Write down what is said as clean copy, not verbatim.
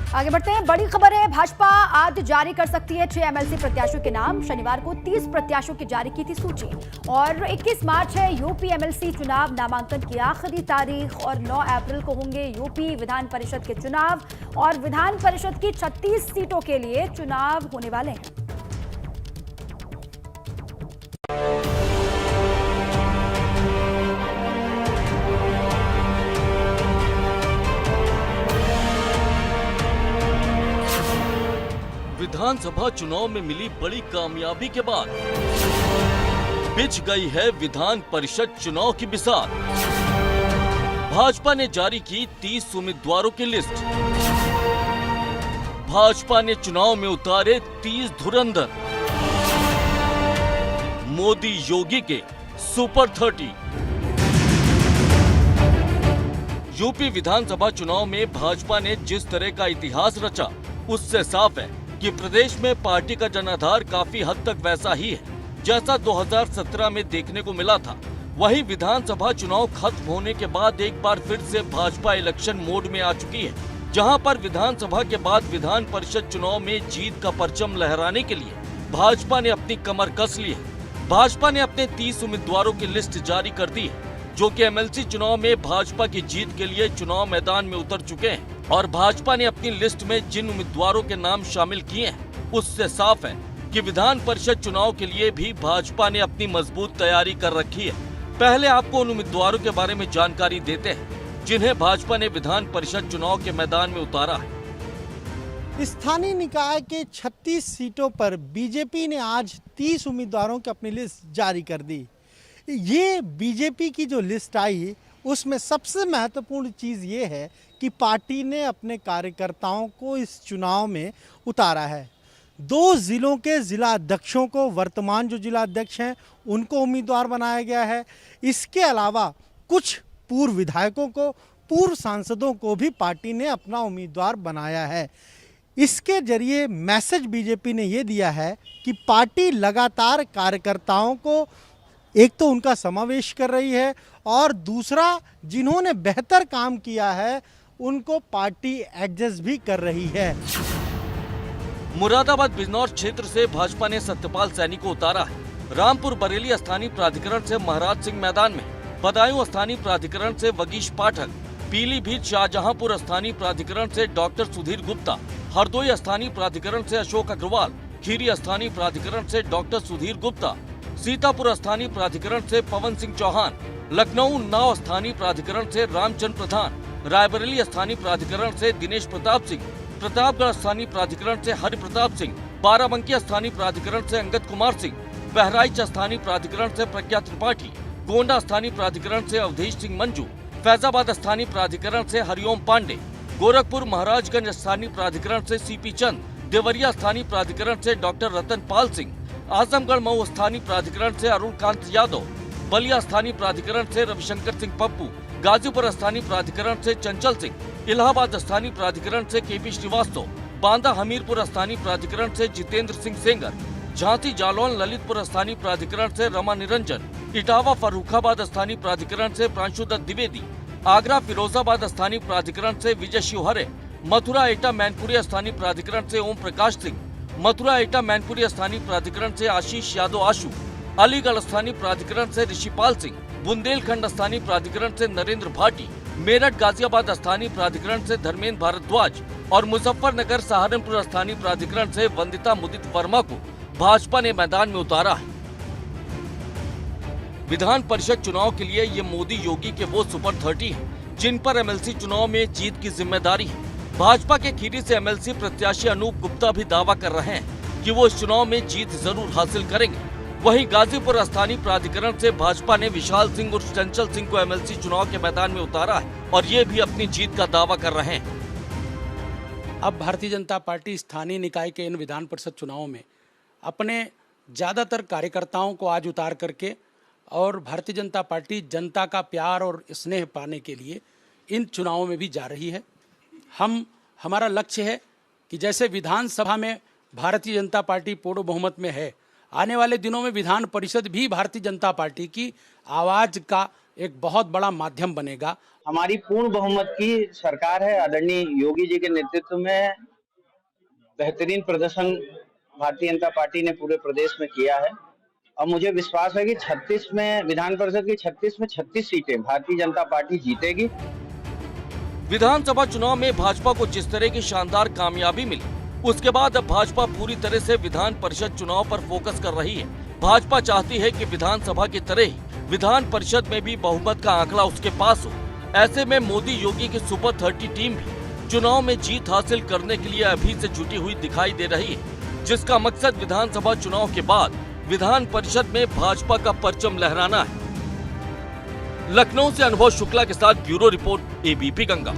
आगे बढ़ते हैं। बड़ी खबर है, भाजपा आज जारी कर सकती है 6 एमएलसी प्रत्याशियों के नाम। शनिवार को 30 प्रत्याशियों की जारी की थी सूची और 21 मार्च है यूपी एमएलसी चुनाव नामांकन की आखिरी तारीख और 9 अप्रैल को होंगे यूपी विधान परिषद के चुनाव और विधान परिषद की 36 सीटों के लिए चुनाव होने वाले हैं। विधानसभा चुनाव में मिली बड़ी कामयाबी के बाद बिछ गई है विधान परिषद चुनाव की बिसात। भाजपा ने जारी की 30 उम्मीदवारों की लिस्ट। भाजपा ने चुनाव में उतारे 30 धुरंधर। मोदी योगी के सुपर 30। यूपी विधानसभा चुनाव में भाजपा ने जिस तरह का इतिहास रचा, उससे साफ है कि प्रदेश में पार्टी का जनाधार काफी हद तक वैसा ही है जैसा 2017 में देखने को मिला था। वहीं विधानसभा चुनाव खत्म होने के बाद एक बार फिर से भाजपा इलेक्शन मोड में आ चुकी है, जहां पर विधानसभा के बाद विधान परिषद चुनाव में जीत का परचम लहराने के लिए भाजपा ने अपनी कमर कस ली है। भाजपा ने अपने 30 उम्मीदवारों की लिस्ट जारी कर दी है, जो कि एमएलसी चुनाव में भाजपा की जीत के लिए चुनाव मैदान में उतर चुके हैं। और भाजपा ने अपनी लिस्ट में जिन उम्मीदवारों के नाम शामिल किए हैं, उससे साफ है कि विधान परिषद चुनाव के लिए भी भाजपा ने अपनी मजबूत तैयारी कर रखी है। पहले आपको उन उम्मीदवारों के बारे में जानकारी देते हैं जिन्हें भाजपा ने विधान परिषद चुनाव के मैदान में उतारा है। स्थानीय निकाय के 36 सीटों पर बीजेपी ने आज 30 उम्मीदवारों की अपनी लिस्ट जारी कर दी। ये बीजेपी की जो लिस्ट आई, उसमें सबसे महत्वपूर्ण चीज़ ये है कि पार्टी ने अपने कार्यकर्ताओं को इस चुनाव में उतारा है। 2 जिलों के जिला अध्यक्षों को, वर्तमान जो जिला अध्यक्ष हैं उनको उम्मीदवार बनाया गया है। इसके अलावा कुछ पूर्व विधायकों को, पूर्व सांसदों को भी पार्टी ने अपना उम्मीदवार बनाया है। इसके जरिए मैसेज बीजेपी ने ये दिया है कि पार्टी लगातार कार्यकर्ताओं को एक तो उनका समावेश कर रही है और दूसरा जिन्होंने बेहतर काम किया है उनको पार्टी एडजस्ट भी कर रही है। मुरादाबाद बिजनौर क्षेत्र से भाजपा ने सत्यपाल सैनी को उतारा है। रामपुर बरेली स्थानीय प्राधिकरण से महाराज सिंह मैदान में, बदायूं स्थानीय प्राधिकरण से वगीश पाठक, पीलीभीत शाहजहांपुर स्थानीय प्राधिकरण से डॉक्टर सुधीर गुप्ता, हरदोई स्थानीय प्राधिकरण से अशोक अग्रवाल, खीरी स्थानीय प्राधिकरण से डॉक्टर सुधीर गुप्ता, सीतापुर स्थानीय प्राधिकरण से पवन सिंह चौहान, लखनऊ उन्नाव स्थानीय प्राधिकरण से रामचंद्र प्रधान, रायबरेली स्थानीय प्राधिकरण से दिनेश प्रताप सिंह, प्रतापगढ़ स्थानीय प्राधिकरण से हरि प्रताप सिंह, बाराबंकी स्थानीय प्राधिकरण से अंगद कुमार सिंह, बहराइच स्थानीय प्राधिकरण से प्रज्ञा त्रिपाठी, गोंडा स्थानीय प्राधिकरण से अवधेश सिंह मंजू, फैजाबाद स्थानीय प्राधिकरण से हरिओम पांडे, गोरखपुर महाराजगंज स्थानीय प्राधिकरण से सीपी चंद, देवरिया स्थानीय प्राधिकरण से डॉक्टर रतन पाल सिंह, आजमगढ़ मऊ स्थानीय प्राधिकरण से अरुण कांत यादव, बलिया स्थानीय प्राधिकरण से रविशंकर सिंह पप्पू, गाजीपुर स्थानीय प्राधिकरण से चंचल सिंह, इलाहाबाद स्थानीय प्राधिकरण से केपी श्रीवास्तव, बांदा हमीरपुर स्थानीय प्राधिकरण से जितेंद्र सिंह सेंगर, झांसी जालौन ललितपुर स्थानीय प्राधिकरण से रमा निरंजन, इटावा फर्रुखाबाद स्थानीय प्राधिकरण से प्रांशुदत्त द्विवेदी, आगरा फिरोजाबाद स्थानीय प्राधिकरण से विजय शिवहरे, मथुरा एटा मैनपुरी स्थानीय प्राधिकरण से ओम प्रकाश सिंह, मथुरा एटा मैनपुरी स्थानीय प्राधिकरण से आशीष यादव आशु, अलीगढ़ स्थानीय प्राधिकरण से ऋषिपाल सिंह, बुंदेलखंड स्थानीय प्राधिकरण से नरेंद्र भाटी, मेरठ गाजियाबाद स्थानीय प्राधिकरण से धर्मेंद्र भारद्वाज और मुजफ्फरनगर सहारनपुर स्थानीय प्राधिकरण से वंदिता मुदित वर्मा को भाजपा ने मैदान में उतारा है। विधान परिषद चुनाव के लिए ये मोदी योगी के वो सुपर 30 हैं जिन पर एमएलसी चुनाव में जीत की जिम्मेदारी है। भाजपा के खीरी से एमएलसी प्रत्याशी अनूप गुप्ता भी दावा कर रहे हैं कि वो इस चुनाव में जीत जरूर हासिल करेंगे। वहीं गाजीपुर स्थानीय प्राधिकरण से भाजपा ने विशाल सिंह और चंचल सिंह को एमएलसी चुनाव के मैदान में उतारा है और ये भी अपनी जीत का दावा कर रहे हैं। अब भारतीय जनता पार्टी स्थानीय निकाय के इन विधान परिषद चुनावों में अपने ज़्यादातर कार्यकर्ताओं को आज उतार करके और भारतीय जनता पार्टी जनता का प्यार और स्नेह पाने के लिए इन चुनावों में भी जा रही है। हमारा लक्ष्य है कि जैसे विधानसभा में भारतीय जनता पार्टी पूर्ण बहुमत में है, आने वाले दिनों में विधान परिषद भी भारतीय जनता पार्टी की आवाज़ का एक बहुत बड़ा माध्यम बनेगा। हमारी पूर्ण बहुमत की सरकार है। आदरणीय योगी जी के नेतृत्व में बेहतरीन प्रदर्शन भारतीय जनता पार्टी ने पूरे प्रदेश में किया है और मुझे विश्वास है कि 36 में विधान परिषद की 36 में 36 सीटें भारतीय जनता पार्टी जीतेगी। विधानसभा चुनाव में भाजपा को जिस तरह की शानदार कामयाबी मिली, उसके बाद अब भाजपा पूरी तरह से विधान परिषद चुनाव पर फोकस कर रही है। भाजपा चाहती है कि विधानसभा की तरह ही विधान परिषद में भी बहुमत का आंकड़ा उसके पास हो। ऐसे में मोदी योगी की सुपर 30 टीम भी चुनाव में जीत हासिल करने के लिए अभी से जुटी हुई दिखाई दे रही है, जिसका मकसद विधानसभा चुनाव के बाद विधान परिषद में भाजपा का परचम लहराना है। लखनऊ से अनुभव शुक्ला के साथ ब्यूरो रिपोर्ट, एबीपी गंगा।